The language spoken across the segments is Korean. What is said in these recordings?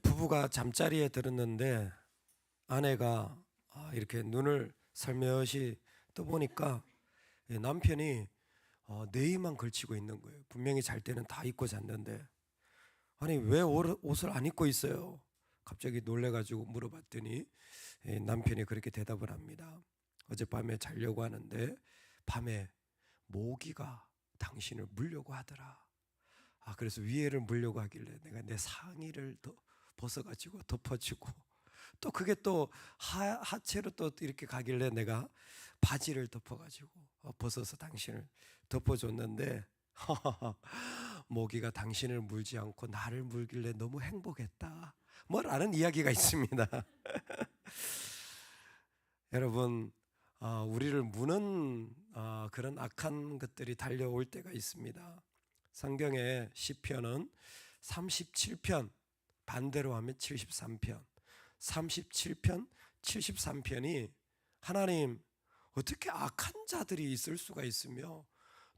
부부가 잠자리에 들었는데 아내가 이렇게 눈을 살며시 떠보니까 남편이 네이만 걸치고 있는 거예요. 분명히 잘 때는 다 입고 잤는데 아니 왜 옷을 안 입고 있어요? 갑자기 놀래가지고 물어봤더니 남편이 그렇게 대답을 합니다. 어젯밤에 자려고 하는데 밤에 모기가 당신을 물려고 하더라. 그래서 위에를 물려고 하길래 내가 내 상의를 벗어가지고 덮어주고 또 그게 또 하체로 또 이렇게 가길래 내가 바지를 덮어가지고 벗어서 당신을 덮어줬는데 모기가 당신을 물지 않고 나를 물길래 너무 행복했다 뭐라는 이야기가 있습니다. 여러분, 우리를 무는 그런 악한 것들이 달려올 때가 있습니다. 성경의 시편은 37편, 반대로 하면 73편, 37편, 73편이 하나님 어떻게 악한 자들이 있을 수가 있으며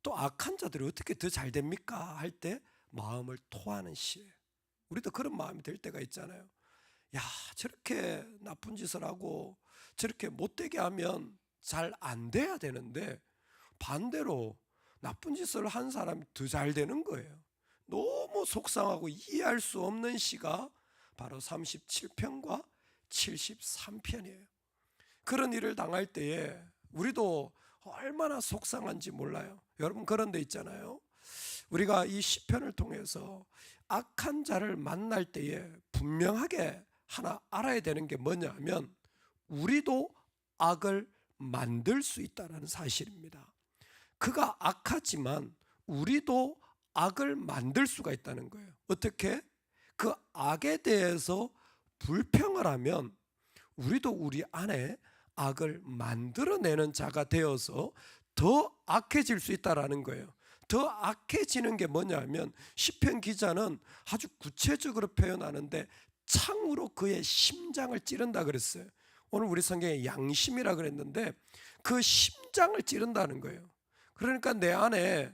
또 악한 자들이 어떻게 더 잘 됩니까? 할 때 마음을 토하는 시예요. 우리도 그런 마음이 될 때가 있잖아요. 야, 저렇게 나쁜 짓을 하고 저렇게 못되게 하면 잘 안 돼야 되는데 반대로 나쁜 짓을 한 사람이 더 잘 되는 거예요. 너무 속상하고 이해할 수 없는 시가 바로 37편과 73편이에요. 그런 일을 당할 때에 우리도 얼마나 속상한지 몰라요. 여러분 그런 데 있잖아요. 우리가 이 시편을 통해서 악한 자를 만날 때에 분명하게 하나 알아야 되는 게 뭐냐면 우리도 악을 만들 수 있다는 사실입니다. 그가 악하지만 우리도 악을 만들 수가 있다는 거예요. 어떻게? 그 악에 대해서 불평을 하면 우리도 우리 안에 악을 만들어내는 자가 되어서 더 악해질 수 있다는 거예요. 더 악해지는 게 뭐냐면 시편 기자는 아주 구체적으로 표현하는데 창으로 그의 심장을 찌른다 그랬어요. 오늘 우리 성경에 양심이라 그랬는데 그 심장을 찌른다는 거예요. 그러니까 내 안에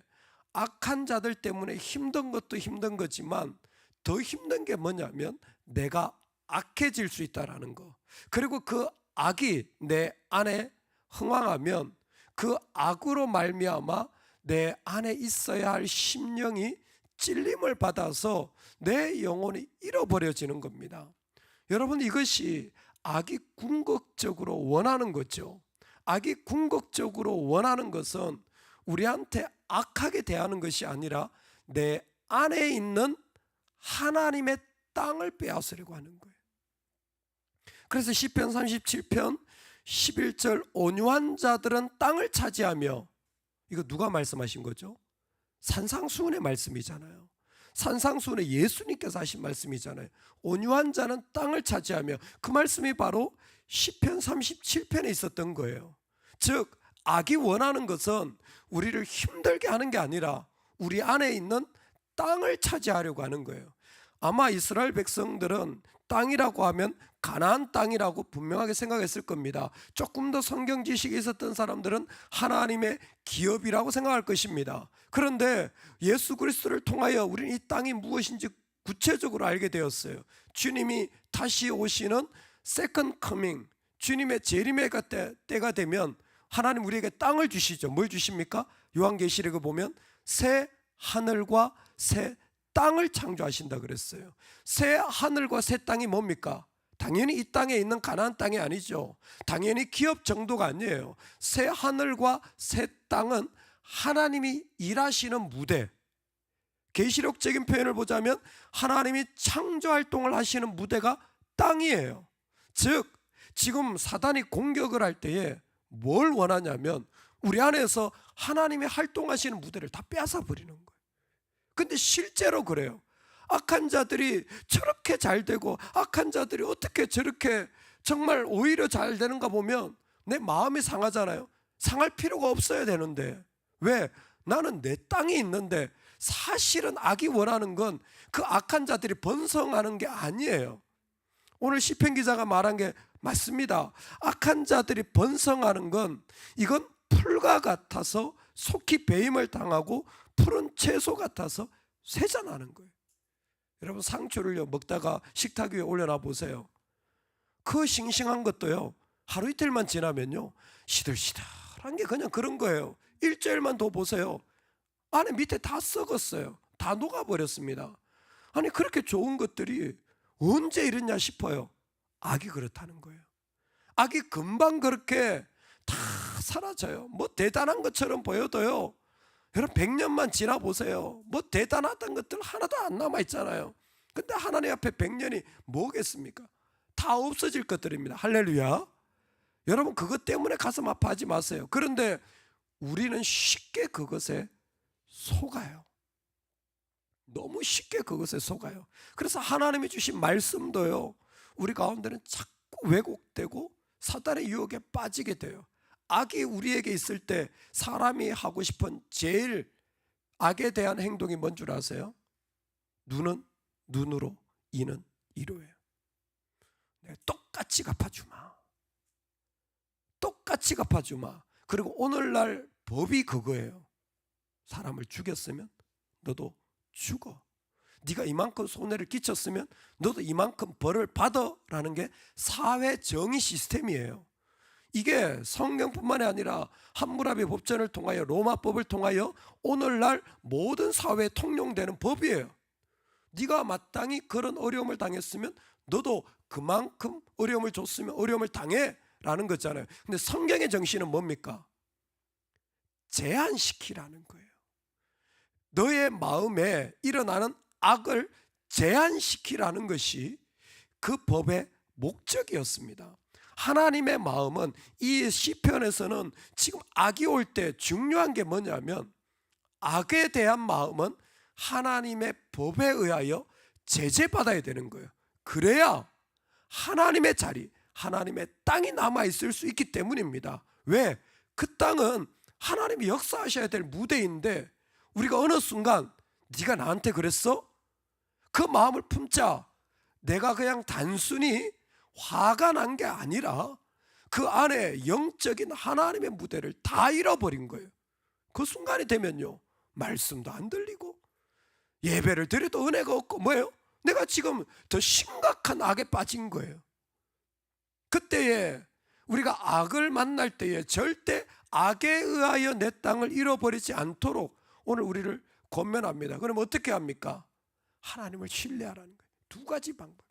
악한 자들 때문에 힘든 것도 힘든 거지만 더 힘든 게 뭐냐면 내가 악해질 수 있다는 거. 그리고 그 악이 내 안에 흥황하면 그 악으로 말미암아 내 안에 있어야 할 심령이 찔림을 받아서 내 영혼이 잃어버려지는 겁니다. 여러분 이것이 악이 궁극적으로 원하는 거죠. 악이 궁극적으로 원하는 것은 우리한테 악하게 대하는 것이 아니라 내 안에 있는 하나님의 땅을 빼앗으려고 하는 거예요. 그래서 시편 37편 11절 온유한 자들은 땅을 차지하며, 이거 누가 말씀하신 거죠? 산상수훈의 말씀이잖아요. 산상수훈의 예수님께서 하신 말씀이잖아요. 온유한 자는 땅을 차지하며, 그 말씀이 바로 시편 37편에 있었던 거예요. 즉 악이 원하는 것은 우리를 힘들게 하는 게 아니라 우리 안에 있는 땅을 차지하려고 하는 거예요. 아마 이스라엘 백성들은 땅이라고 하면 가나안 땅이라고 분명하게 생각했을 겁니다. 조금 더 성경 지식이 있었던 사람들은 하나님의 기업이라고 생각할 것입니다. 그런데 예수 그리스도를 통하여 우리는 이 땅이 무엇인지 구체적으로 알게 되었어요. 주님이 다시 오시는 세컨드 커밍, 주님의 재림의 때가 되면 하나님 우리에게 땅을 주시죠. 뭘 주십니까? 요한계시록에 보면 새 하늘과 새 땅을 창조하신다 그랬어요. 새 하늘과 새 땅이 뭡니까? 당연히 이 땅에 있는 가나안 땅이 아니죠. 당연히 기업 정도가 아니에요. 새 하늘과 새 땅은 하나님이 일하시는 무대, 계시록적인 표현을 보자면 하나님이 창조활동을 하시는 무대가 땅이에요. 즉 지금 사단이 공격을 할 때에 뭘 원하냐면 우리 안에서 하나님이 활동하시는 무대를 다 빼앗아 버리는 거예요. 근데 실제로 그래요. 악한 자들이 저렇게 잘 되고 악한 자들이 어떻게 저렇게 정말 오히려 잘 되는가 보면 내 마음이 상하잖아요. 상할 필요가 없어야 되는데 왜? 나는 내 땅이 있는데 사실은 악이 원하는 건 그 악한 자들이 번성하는 게 아니에요. 오늘 시편 기자가 말한 게 맞습니다. 악한 자들이 번성하는 건 이건 풀과 같아서 속히 배임을 당하고 푸른 채소 같아서 쇠잔하는 거예요. 여러분 상추를요 먹다가 식탁 위에 올려놔 보세요. 그 싱싱한 것도요 하루 이틀만 지나면요 시들시들한 게 그냥 그런 거예요. 일주일만 더 보세요. 안에 밑에 다 썩었어요. 다 녹아버렸습니다. 아니 그렇게 좋은 것들이 언제 이랬냐 싶어요. 악이 그렇다는 거예요. 악이 금방 그렇게 다 사라져요. 뭐 대단한 것처럼 보여도요 여러분 100년만 지나보세요. 뭐 대단하던 것들 하나도 안 남아있잖아요. 근데 하나님 앞에 100년이 뭐겠습니까? 다 없어질 것들입니다. 할렐루야. 여러분 그것 때문에 가슴 아파하지 마세요. 그런데 우리는 쉽게 그것에 속아요. 너무 쉽게 그것에 속아요. 그래서 하나님이 주신 말씀도요 우리 가운데는 자꾸 왜곡되고 사단의 유혹에 빠지게 돼요. 악이 우리에게 있을 때 사람이 하고 싶은 제일 악에 대한 행동이 뭔 줄 아세요? 눈은 눈으로, 이는 이로예요. 내가 똑같이 갚아주마. 똑같이 갚아주마. 그리고 오늘날 법이 그거예요. 사람을 죽였으면 너도 죽어. 네가 이만큼 손해를 끼쳤으면 너도 이만큼 벌을 받아라는 게 사회 정의 시스템이에요. 이게 성경뿐만이 아니라 함무라비 법전을 통하여 로마법을 통하여 오늘날 모든 사회에 통용되는 법이에요. 네가 마땅히 그런 어려움을 당했으면 너도 그만큼 어려움을 줬으면 어려움을 당해라는 거잖아요. 근데 성경의 정신은 뭡니까? 제한시키라는 거예요. 너의 마음에 일어나는 악을 제한시키라는 것이 그 법의 목적이었습니다. 하나님의 마음은 이 시편에서는 지금 악이 올 때 중요한 게 뭐냐면 악에 대한 마음은 하나님의 법에 의하여 제재받아야 되는 거예요. 그래야 하나님의 자리, 하나님의 땅이 남아있을 수 있기 때문입니다. 왜? 그 땅은 하나님이 역사하셔야 될 무대인데 우리가 어느 순간 네가 나한테 그랬어? 그 마음을 품자. 내가 그냥 단순히 화가 난 게 아니라 그 안에 영적인 하나님의 무대를 다 잃어버린 거예요. 그 순간이 되면요 말씀도 안 들리고 예배를 드려도 은혜가 없고 뭐예요? 내가 지금 더 심각한 악에 빠진 거예요. 그때에 우리가 악을 만날 때에 절대 악에 의하여 내 땅을 잃어버리지 않도록 오늘 우리를 권면합니다. 그럼 어떻게 합니까? 하나님을 신뢰하라는 거예요. 두 가지 방법.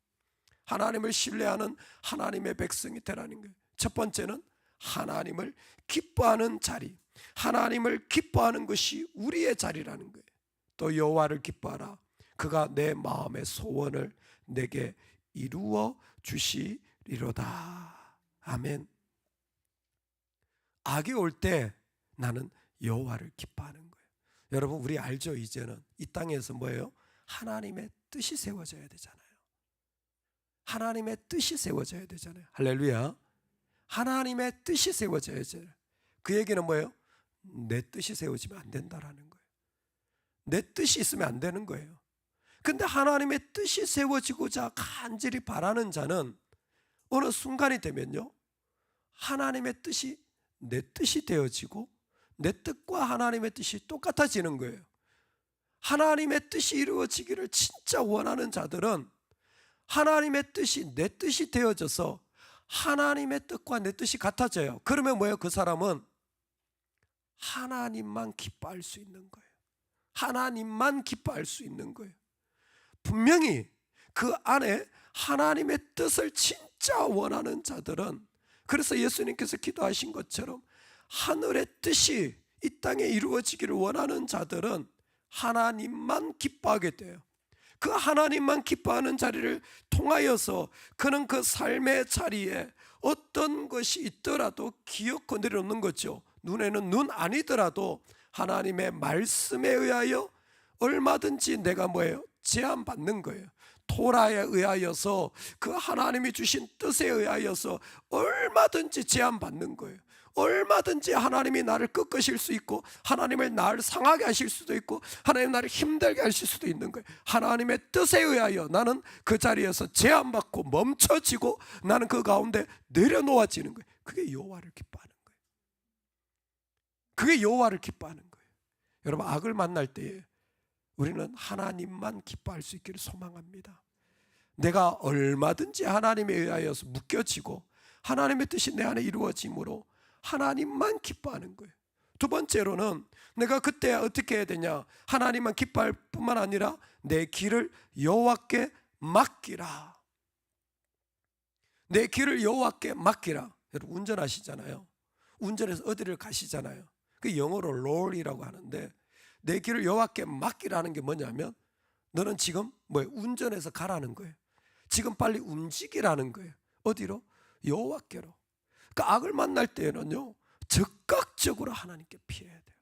하나님을 신뢰하는 하나님의 백성이 되라는 거예요. 첫 번째는 하나님을 기뻐하는 자리. 하나님을 기뻐하는 것이 우리의 자리라는 거예요. 또 여호와를 기뻐하라. 그가 내 마음의 소원을 내게 이루어 주시리로다. 아멘. 악이 올 때 나는 여호와를 기뻐하는 거예요. 여러분 우리 알죠? 이제는 이 땅에서 뭐예요? 하나님의 뜻이 세워져야 되잖아요. 하나님의 뜻이 세워져야 되잖아요. 할렐루야. 하나님의 뜻이 세워져야죠. 그 얘기는 뭐예요? 내 뜻이 세워지면 안 된다라는 거예요. 내 뜻이 있으면 안 되는 거예요. 근데 하나님의 뜻이 세워지고자 간절히 바라는 자는 어느 순간이 되면요 하나님의 뜻이 내 뜻이 되어지고 내 뜻과 하나님의 뜻이 똑같아지는 거예요. 하나님의 뜻이 이루어지기를 진짜 원하는 자들은 하나님의 뜻이 내 뜻이 되어져서 하나님의 뜻과 내 뜻이 같아져요. 그러면 뭐예요? 그 사람은 하나님만 기뻐할 수 있는 거예요. 하나님만 기뻐할 수 있는 거예요. 분명히 그 안에 하나님의 뜻을 진짜 원하는 자들은, 그래서 예수님께서 기도하신 것처럼 하늘의 뜻이 이 땅에 이루어지기를 원하는 자들은 하나님만 기뻐하게 돼요. 그 하나님만 기뻐하는 자리를 통하여서 그는 그 삶의 자리에 어떤 것이 있더라도 기어코 내려놓는 거죠. 눈에는 눈 아니더라도 하나님의 말씀에 의하여 얼마든지 내가 뭐예요? 제한받는 거예요. 토라에 의하여서 그 하나님이 주신 뜻에 의하여서 얼마든지 제한받는 거예요. 얼마든지 하나님이 나를 꺾으실 수 있고 하나님을 나를 상하게 하실 수도 있고 하나님 나를 힘들게 하실 수도 있는 거예요. 하나님의 뜻에 의하여 나는 그 자리에서 제한받고 멈춰지고 나는 그 가운데 내려놓아지는 거예요. 그게 여호와를 기뻐하는 거예요. 그게 여호와를 기뻐하는 거예요. 여러분 악을 만날 때에 우리는 하나님만 기뻐할 수 있기를 소망합니다. 내가 얼마든지 하나님에 의하여서 묶여지고 하나님의 뜻이 내 안에 이루어짐으로 하나님만 기뻐하는 거예요. 두 번째로는 내가 그때 어떻게 해야 되냐? 하나님만 기뻐할 뿐만 아니라 내 길을 여호와께 맡기라. 내 길을 여호와께 맡기라. 여러분 운전하시잖아요. 운전해서 어디를 가시잖아요. 그 영어로 롤이라고 하는데, 내 길을 여호와께 맡기라는 게 뭐냐면 너는 지금 운전해서 가라는 거예요. 지금 빨리 움직이라는 거예요. 어디로? 여호와께로. 그러니까 악을 만날 때에는요, 즉각적으로 하나님께 피해야 돼요.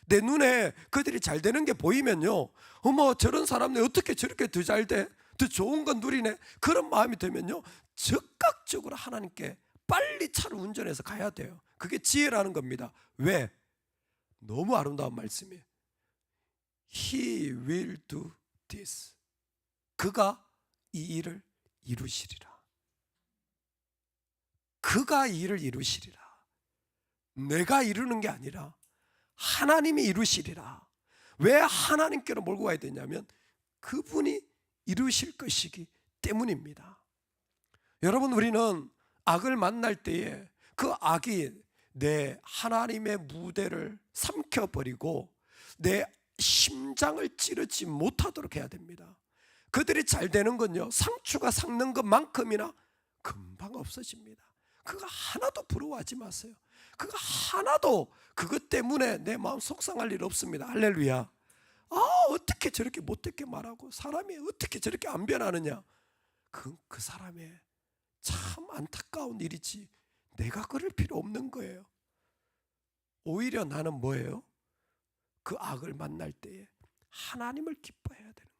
내 눈에 그들이 잘 되는 게 보이면요, 어머 저런 사람들 어떻게 저렇게 더 잘 돼? 더 좋은 건 누리네? 그런 마음이 들면요, 즉각적으로 하나님께 빨리 차를 운전해서 가야 돼요. 그게 지혜라는 겁니다. 왜? 너무 아름다운 말씀이에요. He will do this. 그가 이 일을 이루시리라. 그가 이 일을 이루시리라. 내가 이루는 게 아니라 하나님이 이루시리라. 왜 하나님께로 몰고 가야 되냐면 그분이 이루실 것이기 때문입니다. 여러분, 우리는 악을 만날 때에 그 악이 내 하나님의 무대를 삼켜버리고 내 심장을 찌르지 못하도록 해야 됩니다. 그들이 잘 되는 건요, 상추가 삭는 것만큼이나 금방 없어집니다. 그거 하나도 부러워하지 마세요. 그거 하나도 그것 때문에 내 마음 속상할 일 없습니다. 할렐루야. 어떻게 저렇게 못되게 말하고 사람이 어떻게 저렇게 안 변하느냐. 그 사람의 참 안타까운 일이지 내가 그럴 필요 없는 거예요. 오히려 나는 뭐예요? 그 악을 만날 때에 하나님을 기뻐해야 되는 거예요.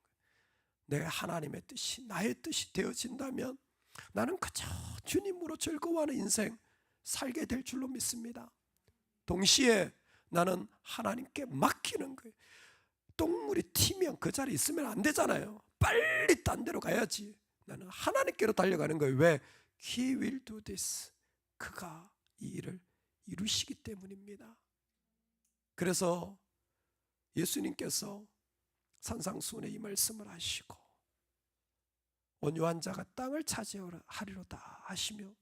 내가 하나님의 뜻이 나의 뜻이 되어진다면 나는 그저 주님으로 즐거워하는 인생 살게 될 줄로 믿습니다. 동시에 나는 하나님께 맡기는 거예요. 똥물이 튀면 그 자리에 있으면 안 되잖아요. 빨리 딴 데로 가야지. 나는 하나님께로 달려가는 거예요. 왜? He will do this. 그가 이 일을 이루시기 때문입니다. 그래서 예수님께서 산상수훈에 이 말씀을 하시고 온유한 자가 땅을 차지하리로다 하시며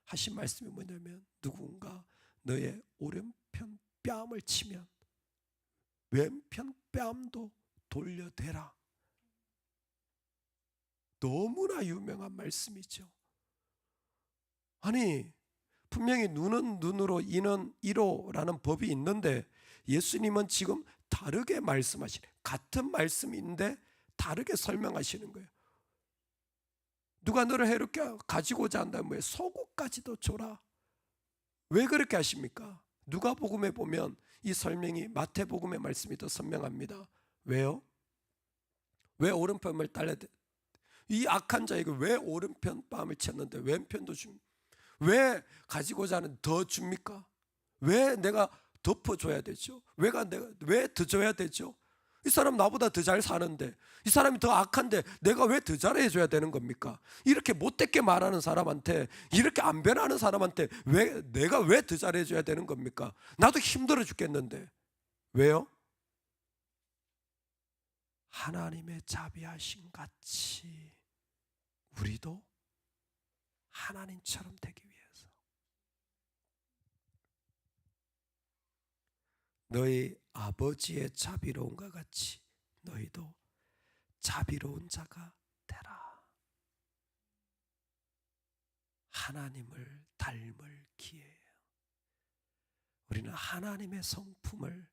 하신 말씀이 뭐냐면, 누군가 너의 오른편 뺨을 치면 왼편 뺨도 돌려대라. 너무나 유명한 말씀이죠. 아니, 분명히 눈은 눈으로 이는 이로라는 법이 있는데 예수님은 지금 다르게 말씀하시네. 같은 말씀인데 다르게 설명하시는 거예요. 누가 너를 해롭게 가지고자 한다면 속옷까지도 줘라. 왜 그렇게 하십니까? 누가복음에 보면 이 설명이 마태복음의 말씀이 더 선명합니다. 왜요? 왜 오른편을 달래야 돼? 이 악한 자에게 왜 오른편 뺨을 쳤는데 왼편도 줍니까? 왜 가지고자 하는 더 줍니까? 왜 내가 덮어줘야 되죠? 왜 더 줘야 되죠? 이 사람 나보다 더 잘 사는데, 이 사람이 더 악한데 내가 왜 더 잘해줘야 되는 겁니까? 이렇게 못되게 말하는 사람한테, 이렇게 안 변하는 사람한테 내가 왜 더 잘해줘야 되는 겁니까? 나도 힘들어 죽겠는데. 왜요? 하나님의 자비하심 같이 우리도 하나님처럼 되기 위해서. 너희 아버지의 자비로움과 같이 너희도 자비로운 자가 되라. 하나님을 닮을 기회예요. 우리는 하나님의 성품을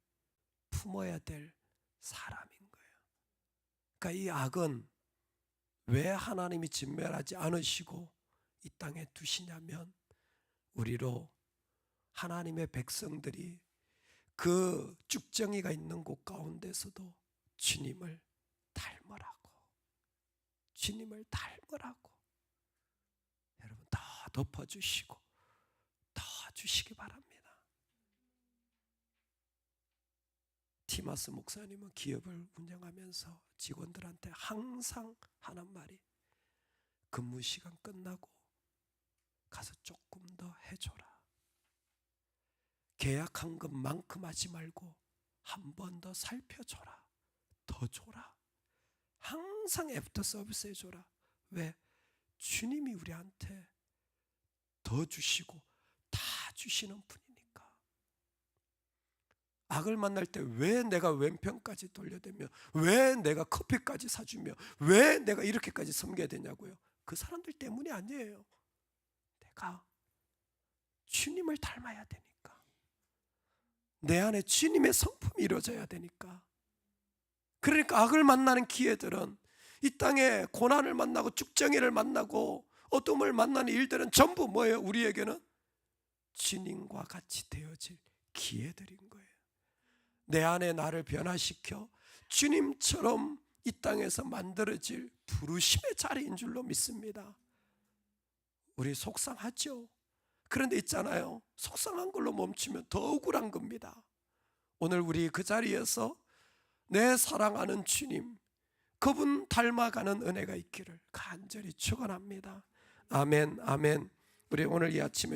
품어야 될 사람인 거예요. 그러니까 이 악은 왜 하나님이 진멸하지 않으시고 이 땅에 두시냐면, 우리로 하나님의 백성들이 그 쭉정이가 있는 곳 가운데서도 주님을 닮으라고, 주님을 닮으라고 여러분 다 덮어주시고 다 주시기 바랍니다. 티마스 목사님은 기업을 운영하면서 직원들한테 항상 하는 말이, 근무 시간 끝나고 가서 조금 더 해줘라. 계약한 것만큼 하지 말고 한 번 더 살펴줘라. 더 더 줘라. 항상 애프터 서비스 해줘라. 왜? 주님이 우리한테 더 주시고 다 주시는 분이니까. 악을 만날 때 왜 내가 왼편까지 돌려대며, 왜 내가 커피까지 사주며, 왜 내가 이렇게까지 섬겨야 되냐고요. 그 사람들 때문이 아니에요. 내가 주님을 닮아야 되니까. 내 안에 주님의 성품이 이루어져야 되니까. 그러니까 악을 만나는 기회들은, 이 땅에 고난을 만나고 죽정이를 만나고 어둠을 만나는 일들은 전부 뭐예요? 우리에게는 주님과 같이 되어질 기회들인 거예요. 내 안에 나를 변화시켜 주님처럼 이 땅에서 만들어질 부르심의 자리인 줄로 믿습니다. 우리 속상하죠? 그런데 있잖아요, 속상한 걸로 멈추면 더 억울한 겁니다. 오늘 우리 그 자리에서 내 사랑하는 주님, 그분 닮아가는 은혜가 있기를 간절히 축원합니다. 아멘, 아멘. 우리 오늘 이 아침에